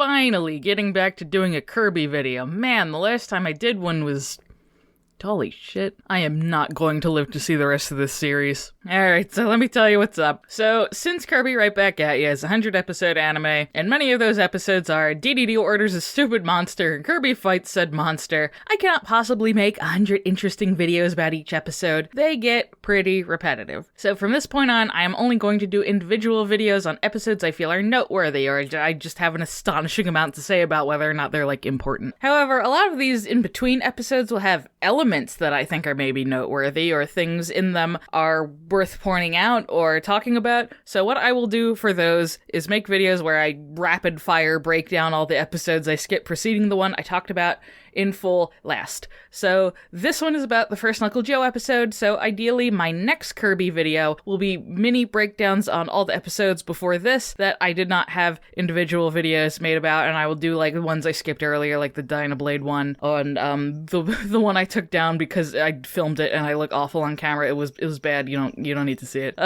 finally getting back to doing a Kirby video. Man, the last time I did one was... Holy shit. I am not going to live to see the rest of this series. Alright, so let me tell you what's up. So, since Kirby Right Back At Ya is a 100-episode anime, and many of those episodes are DDD orders a stupid monster and Kirby fights said monster, I cannot possibly make 100 interesting videos about each episode. They get pretty repetitive. So from this point on, I am only going to do individual videos on episodes I feel are noteworthy, or I just have an astonishing amount to say about whether or not they're, important. However, a lot of these in-between episodes will have elements that I think are maybe noteworthy, or things in them are worth pointing out or talking about. So what I will do for those is make videos where I rapid fire break down all the episodes I skipped preceding the one I talked about in full last. So this one is about the first Knuckle Joe episode, so ideally my next Kirby video will be mini breakdowns on all the episodes before this that I did not have individual videos made about, and I will do the ones I skipped earlier, like the Dynablade one, on the one I took down because I filmed it and I look awful on camera. It was bad. You don't need to see it.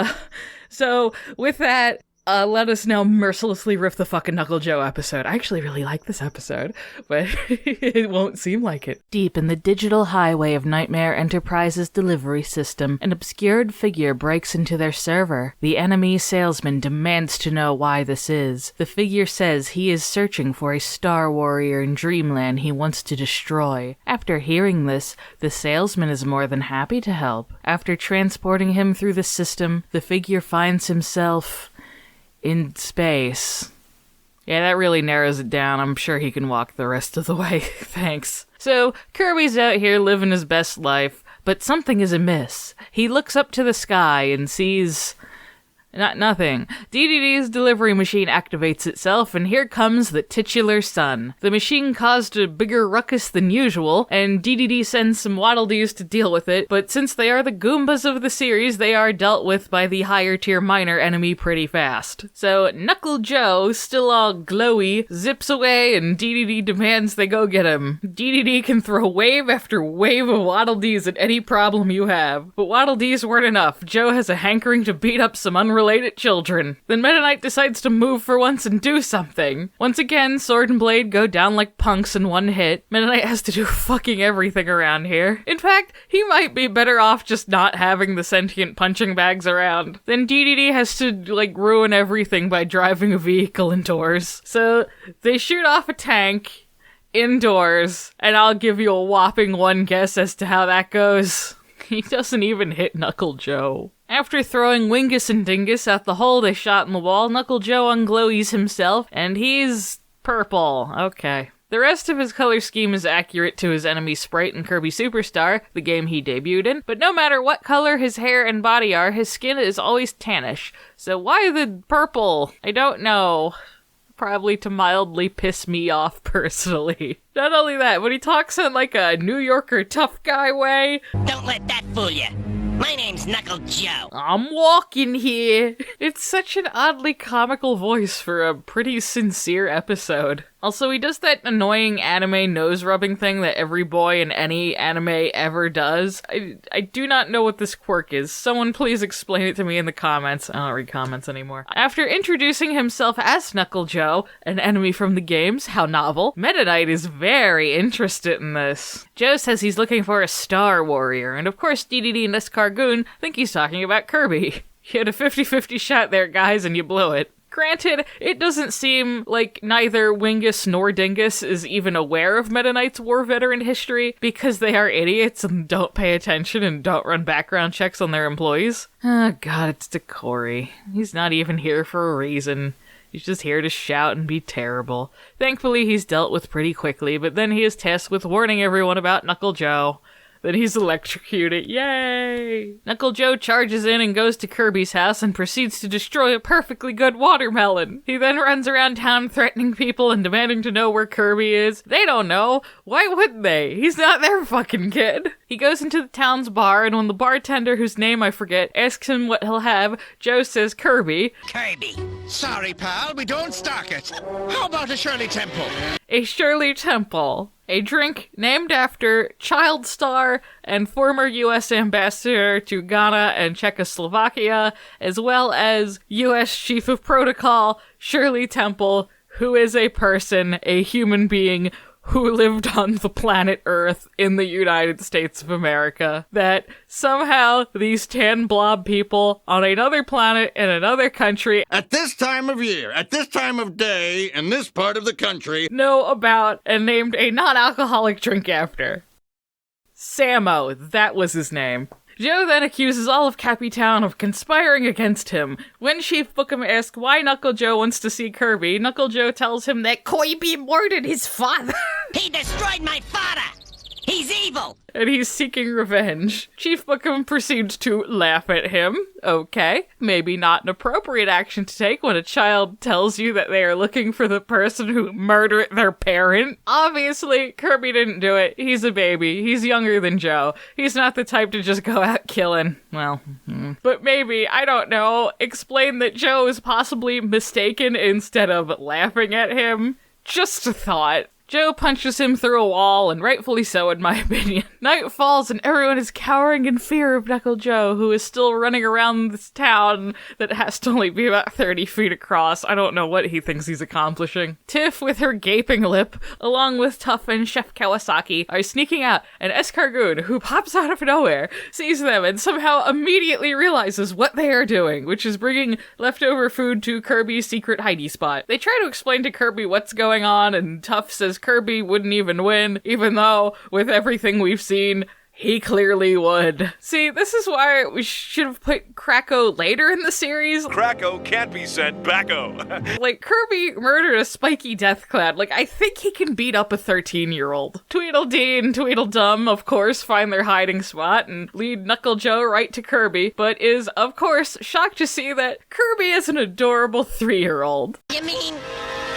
So with that, let us now mercilessly riff the fucking Knuckle Joe episode. I actually really like this episode, but it won't seem like it. Deep in the digital highway of Nightmare Enterprise's delivery system, an obscured figure breaks into their server. The enemy salesman demands to know why this is. The figure says he is searching for a star warrior in Dreamland he wants to destroy. After hearing this, the salesman is more than happy to help. After transporting him through the system, the figure finds himself in space. Yeah, that really narrows it down. I'm sure he can walk the rest of the way. Thanks. So, Kirby's out here living his best life, but something is amiss. He looks up to the sky and sees... nothing. DDD's delivery machine activates itself, and here comes the titular sun. The machine caused a bigger ruckus than usual, and DDD sends some Waddle Dees to deal with it, but since they are the Goombas of the series, they are dealt with by the higher tier minor enemy pretty fast. So Knuckle Joe, still all glowy, zips away, and DDD demands they go get him. DDD can throw wave after wave of Waddle Dees at any problem you have, but Waddle Dees weren't enough. Joe has a hankering to beat up some unrelated children. Then Meta Knight decides to move for once and do something. Once again, Sword and Blade go down like punks in one hit. Meta Knight has to do fucking everything around here. In fact, he might be better off just not having the sentient punching bags around. Then DDD has to, ruin everything by driving a vehicle indoors. So, they shoot off a tank indoors, and I'll give you a whopping one guess as to how that goes. He doesn't even hit Knuckle Joe. After throwing Wingus and Dingus out the hole they shot in the wall, Knuckle Joe unglowies himself, and he's purple. Okay. The rest of his color scheme is accurate to his enemy sprite in Kirby Superstar, the game he debuted in, but no matter what color his hair and body are, his skin is always tannish. So why the purple? I don't know. Probably to mildly piss me off personally. Not only that, but he talks in a New Yorker tough guy way. Don't let that fool you. My name's Knuckle Joe. I'm walking here. It's such an oddly comical voice for a pretty sincere episode. Also, he does that annoying anime nose-rubbing thing that every boy in any anime ever does. I do not know what this quirk is. Someone please explain it to me in the comments. I don't read comments anymore. After introducing himself as Knuckle Joe, an enemy from the games, how novel, Meta Knight is very interested in this. Joe says he's looking for a star warrior, and of course DDD and this Cargoon think he's talking about Kirby. You had a 50-50 shot there, guys, and you blew it. Granted, it doesn't seem like neither Wingus nor Dingus is even aware of Meta Knight's war veteran history because they are idiots and don't pay attention and don't run background checks on their employees. Oh god, it's Decory. He's not even here for a reason. He's just here to shout and be terrible. Thankfully, he's dealt with pretty quickly, but then he is tasked with warning everyone about Knuckle Joe. Then he's electrocuted. Yay! Knuckle Joe charges in and goes to Kirby's house and proceeds to destroy a perfectly good watermelon. He then runs around town threatening people and demanding to know where Kirby is. They don't know. Why would they? He's not their fucking kid. He goes into the town's bar, and when the bartender, whose name I forget, asks him what he'll have, Joe says Kirby. Kirby. Sorry, pal, we don't stock it. How about a Shirley Temple? A Shirley Temple. A drink named after child star and former U.S. ambassador to Ghana and Czechoslovakia, as well as U.S. Chief of Protocol Shirley Temple, who is a person, a human being, who lived on the planet Earth in the United States of America, that somehow these tan blob people on another planet in another country At this time of year, at this time of day, in this part of the country, know about and named a non-alcoholic drink after. Sammo, that was his name. Joe then accuses all of Cappytown of conspiring against him. When Chief Bookham asks why Knuckle Joe wants to see Kirby, Knuckle Joe tells him that Kirby murdered his father. He destroyed my father! He's evil! And he's seeking revenge. Chief Bookham proceeds to laugh at him. Okay, maybe not an appropriate action to take when a child tells you that they are looking for the person who murdered their parent. Obviously, Kirby didn't do it. He's a baby. He's younger than Joe. He's not the type to just go out killing. Well, but maybe, I don't know, explain that Joe is possibly mistaken instead of laughing at him. Just a thought. Joe punches him through a wall, and rightfully so, in my opinion. Night falls, and everyone is cowering in fear of Knuckle Joe, who is still running around this town that has to only be about 30 feet across. I don't know what he thinks he's accomplishing. Tiff, with her gaping lip, along with Tuff and Chef Kawasaki, are sneaking out, and Escargoon, who pops out of nowhere, sees them and somehow immediately realizes what they are doing, which is bringing leftover food to Kirby's secret hidey spot. They try to explain to Kirby what's going on, and Tuff says Kirby wouldn't even win, even though, with everything we've seen, he clearly would. See, this is why we should have put Kracko later in the series. Kracko can't be sent backo. Like, Kirby murdered a spiky death cloud. Like, I think he can beat up a 13-year-old. Tweedledee and Tweedledum, of course, find their hiding spot and lead Knuckle Joe right to Kirby, but is, of course, shocked to see that Kirby is an adorable 3-year-old. You mean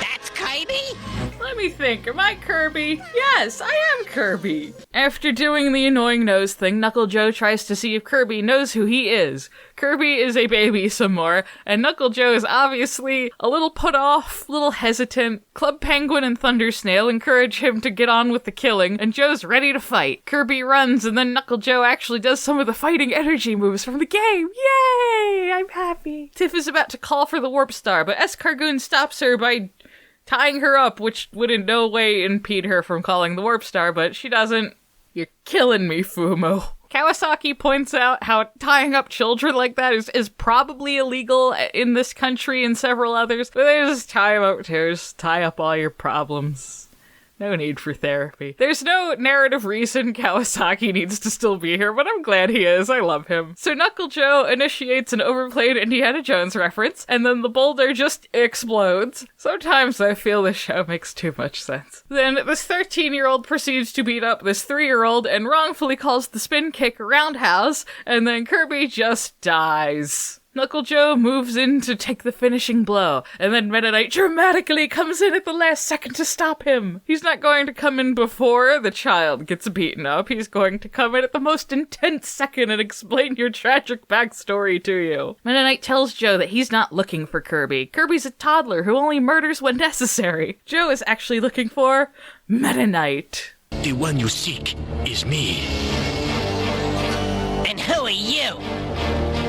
that's Kirby? Let me think, am I Kirby? Yes, I am Kirby! After doing the annoying nose thing, Knuckle Joe tries to see if Kirby knows who he is. Kirby is a baby some more, and Knuckle Joe is obviously a little put off, little hesitant. Club Penguin and Thunder Snail encourage him to get on with the killing, and Joe's ready to fight. Kirby runs, and then Knuckle Joe actually does some of the fighting energy moves from the game. Yay! I'm happy. Tiff is about to call for the Warp Star, but Escargoon stops her by tying her up, which would in no way impede her from calling the Warp Star, but she doesn't. You're killing me, Fumo. Kawasaki points out how tying up children like that is probably illegal in this country and several others, but they just tie them up too. Just tie up all your problems. No need for therapy. There's no narrative reason Kawasaki needs to still be here, but I'm glad he is. I love him. So Knuckle Joe initiates an overplayed Indiana Jones reference, and then the boulder just explodes. Sometimes I feel this show makes too much sense. Then this 13-year-old proceeds to beat up this 3-year-old and wrongfully calls the spin kick roundhouse, and then Kirby just dies. Knuckle Joe moves in to take the finishing blow, and then Meta Knight dramatically comes in at the last second to stop him. He's not going to come in before the child gets beaten up. He's going to come in at the most intense second and explain your tragic backstory to you. Meta Knight tells Joe that he's not looking for Kirby. Kirby's a toddler who only murders when necessary. Joe is actually looking for Meta Knight. The one you seek is me. And who are you?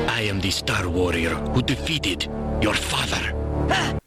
I am the Star Warrior who defeated your father.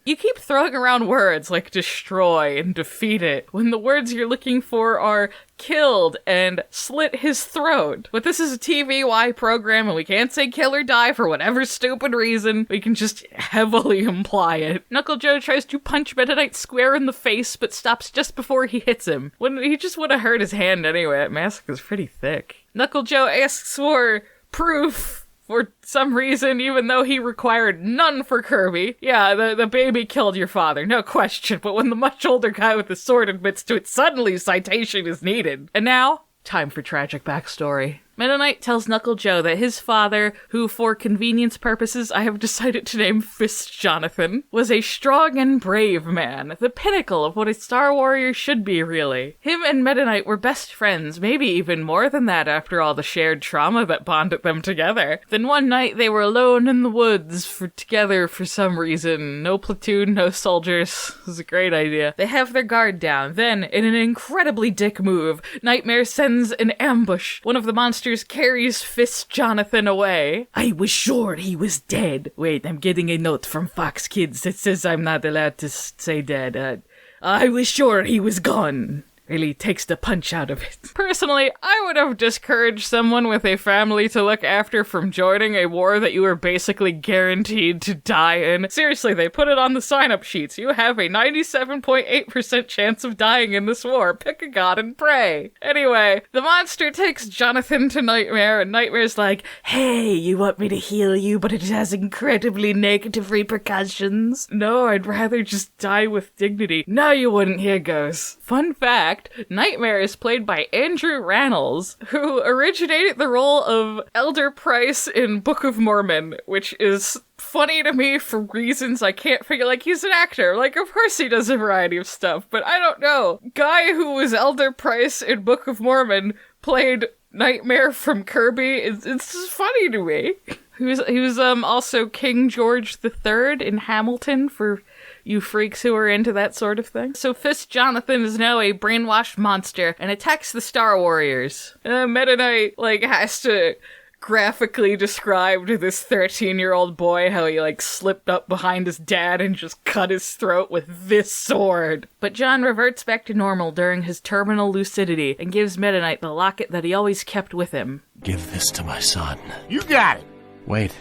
You keep throwing around words like destroy and defeat it when the words you're looking for are killed and slit his throat. But this is a TVY program and we can't say kill or die for whatever stupid reason. We can just heavily imply it. Knuckle Joe tries to punch Meta Knight square in the face but stops just before he hits him. When he just would have hurt his hand anyway. That mask is pretty thick. Knuckle Joe asks for proof for some reason, even though he required none for Kirby. Yeah, the baby killed your father, no question, but when the much older guy with the sword admits to it, suddenly citation is needed. And now, time for tragic backstory. Meta Knight tells Knuckle Joe that his father, who for convenience purposes I have decided to name Fist Jonathan, was a strong and brave man, the pinnacle of what a Star Warrior should be, really. Him and Meta Knight were best friends, maybe even more than that after all the shared trauma that bonded them together. Then one night they were alone in the woods, together for some reason. No platoon, no soldiers. It was a great idea. They have their guard down. Then, in an incredibly dick move, Nightmare sends an ambush. One of the monsters monsters carries Fist Jonathan away. I was sure he was dead. Wait, I'm getting a note from Fox Kids that says I'm not allowed to say dead. I was sure he was gone. Really takes the punch out of it. Personally, I would have discouraged someone with a family to look after from joining a war that you were basically guaranteed to die in. Seriously, they put it on the sign-up sheets. You have a 97.8% chance of dying in this war. Pick a god and pray. Anyway, the monster takes Jonathan to Nightmare, and Nightmare's like, hey, you want me to heal you, but it has incredibly negative repercussions? No, I'd rather just die with dignity. No, you wouldn't. Here goes. Fun fact, Nightmare is played by Andrew Rannells, who originated the role of Elder Price in Book of Mormon, which is funny to me for reasons I can't figure. Like, he's an actor. Like, of course he does a variety of stuff, but I don't know. Guy who was Elder Price in Book of Mormon played Nightmare from Kirby. It's just funny to me. He was also King George III in Hamilton, for you freaks who are into that sort of thing. So Fist Jonathan is now a brainwashed monster and attacks the Star Warriors. Meta Knight, has to graphically describe to this 13-year-old boy how he, slipped up behind his dad and just cut his throat with this sword. But John reverts back to normal during his terminal lucidity and gives Meta Knight the locket that he always kept with him. Give this to my son. You got it. Wait,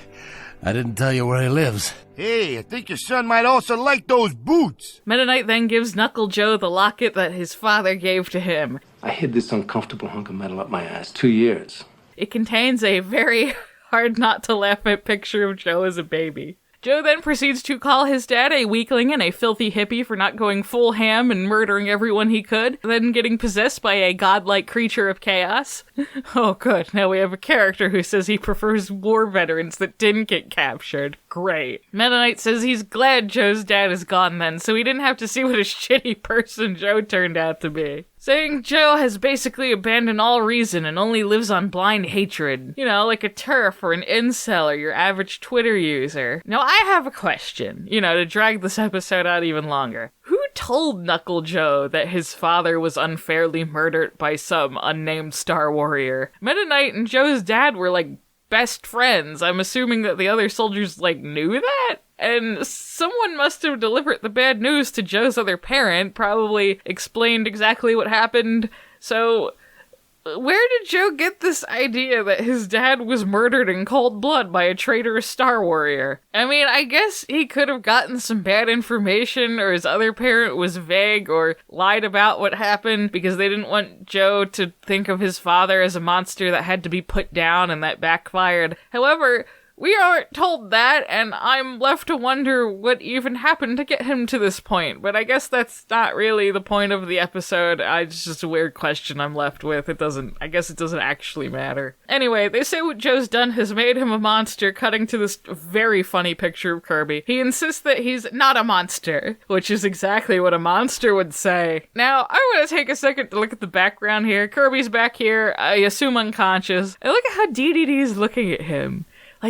I didn't tell you where he lives. Hey, I think your son might also like those boots. Meta Knight then gives Knuckle Joe the locket that his father gave to him. I hid this uncomfortable hunk of metal up my ass 2 years. It contains a very hard not to laugh at picture of Joe as a baby. Joe then proceeds to call his dad a weakling and a filthy hippie for not going full ham and murdering everyone he could, then getting possessed by a godlike creature of chaos. Oh good, now we have a character who says he prefers war veterans that didn't get captured. Great. Meta Knight says he's glad Joe's dad is gone then, so he didn't have to see what a shitty person Joe turned out to be. Saying Joe has basically abandoned all reason and only lives on blind hatred. You know, like a TERF or an incel or your average Twitter user. Now I have a question, to drag this episode out even longer. Who told Knuckle Joe that his father was unfairly murdered by some unnamed Star Warrior? Meta Knight and Joe's dad were best friends. I'm assuming that the other soldiers knew that? And someone must have delivered the bad news to Joe's other parent, probably explained exactly what happened. So, where did Joe get this idea that his dad was murdered in cold blood by a traitorous Star Warrior? I mean, I guess he could have gotten some bad information, or his other parent was vague or lied about what happened because they didn't want Joe to think of his father as a monster that had to be put down, and that backfired. However, we aren't told that, and I'm left to wonder what even happened to get him to this point. But I guess that's not really the point of the episode. It's just a weird question I'm left with. I guess it doesn't actually matter. Anyway, they say what Joe's done has made him a monster, cutting to this very funny picture of Kirby. He insists that he's not a monster, which is exactly what a monster would say. Now, I want to take a second to look at the background here. Kirby's back here, I assume unconscious. And look at how DDD is looking at him.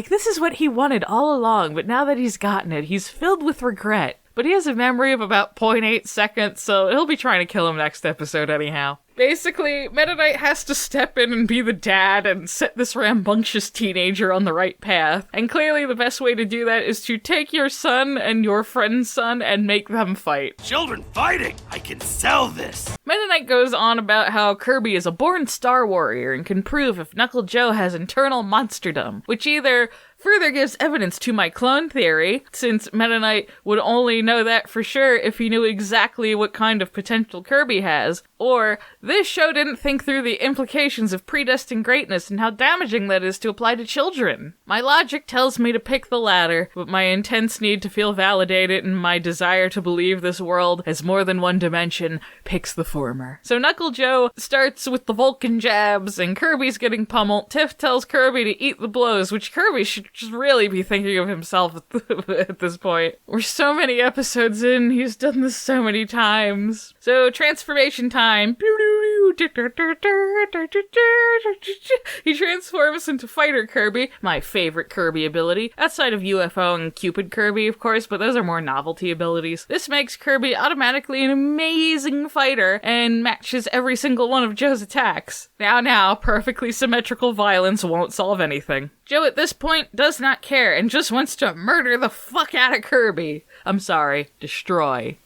This is what he wanted all along, but now that he's gotten it, he's filled with regret. But he has a memory of about 0.8 seconds, so he'll be trying to kill him next episode anyhow. Basically, Meta Knight has to step in and be the dad and set this rambunctious teenager on the right path. And clearly the best way to do that is to take your son and your friend's son and make them fight. Children fighting! I can sell this! Meta Knight goes on about how Kirby is a born Star Warrior and can prove if Knuckle Joe has internal monsterdom, which either further gives evidence to my clone theory, since Meta Knight would only know that for sure if he knew exactly what kind of potential Kirby has, or this show didn't think through the implications of predestined greatness and how damaging that is to apply to children. My logic tells me to pick the latter, but my intense need to feel validated and my desire to believe this world has more than one dimension picks the former. So Knuckle Joe starts with the Vulcan jabs, and Kirby's getting pummeled. Tiff tells Kirby to eat the blows, which Kirby should just really be thinking of himself at this point. We're so many episodes in, he's done this so many times. So transformation time. He transforms into Fighter Kirby, my favorite Kirby ability, outside of UFO and Cupid Kirby, of course, but those are more novelty abilities. This makes Kirby automatically an amazing fighter and matches every single one of Joe's attacks. Now, perfectly symmetrical violence won't solve anything. Joe at this point does not care and just wants to murder the fuck out of Kirby. I'm sorry, destroy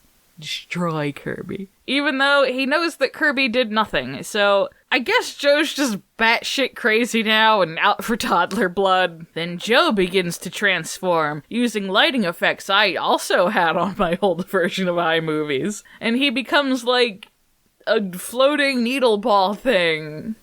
Kirby. Even though he knows that Kirby did nothing, so I guess Joe's just batshit crazy now and out for toddler blood. Then Joe begins to transform, using lighting effects I also had on my old version of iMovies. And he becomes like a floating needle ball thing.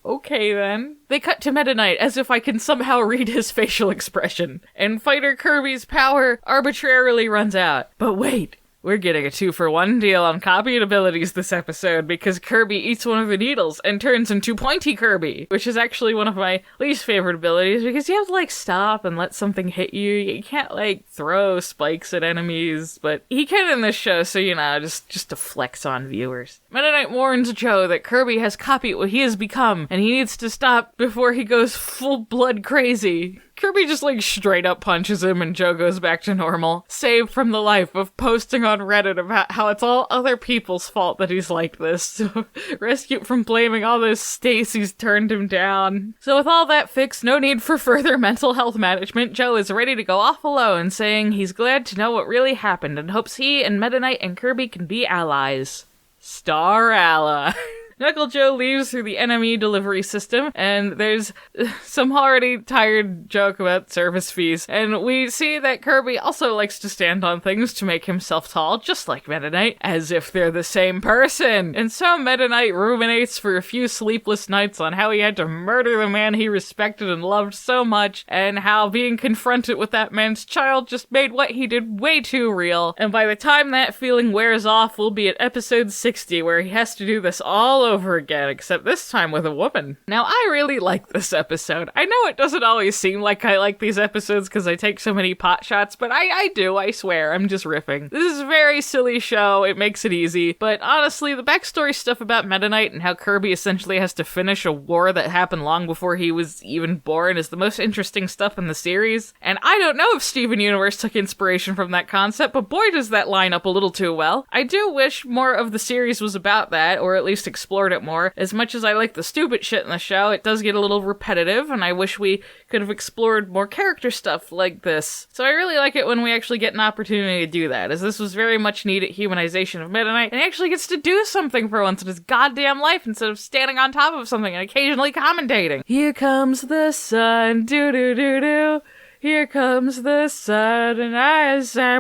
Okay then. They cut to Meta Knight as if I can somehow read his facial expression. And Fighter Kirby's power arbitrarily runs out. But wait. We're getting a 2-for-1 deal on copying abilities this episode because Kirby eats one of the needles and turns into Pointy Kirby, which is actually one of my least favorite abilities because you have to, stop and let something hit you. You can't, throw spikes at enemies, but he can in this show, so, just to flex on viewers. Meta Knight warns Joe that Kirby has copied what he has become, and he needs to stop before he goes full-blood crazy. Kirby just straight up punches him and Joe goes back to normal. Saved from the life of posting on Reddit about how it's all other people's fault that he's like this. So rescued from blaming all those Stacy's turned him down. So with all that fixed, no need for further mental health management, Joe is ready to go off alone, saying he's glad to know what really happened and hopes he and Meta Knight and Kirby can be allies. Star ally. Knuckle Joe leaves through the enemy delivery system, and there's some already tired joke about service fees. And we see that Kirby also likes to stand on things to make himself tall, just like Meta Knight, as if they're the same person. And so Meta Knight ruminates for a few sleepless nights on how he had to murder the man he respected and loved so much, and how being confronted with that man's child just made what he did way too real. And by the time that feeling wears off, we'll be at episode 60, where he has to do this all over again, except this time with a woman. Now, I really like this episode. I know it doesn't always seem like I like these episodes because I take so many pot shots, but I do, I swear. I'm just riffing. This is a very silly show. It makes it easy. But honestly, the backstory stuff about Meta Knight and how Kirby essentially has to finish a war that happened long before he was even born is the most interesting stuff in the series. And I don't know if Steven Universe took inspiration from that concept, but boy does that line up a little too well. I do wish more of the series was about that, or at least explored it more. As much as I like the stupid shit in the show, it does get a little repetitive, and I wish we could have explored more character stuff like this. So I really like it when we actually get an opportunity to do that, as this was very much needed humanization of Meta Knight, and he actually gets to do something for once in his goddamn life instead of standing on top of something and occasionally commentating. Here comes the sun, doo-doo-doo-doo. Here comes the sun, and I say...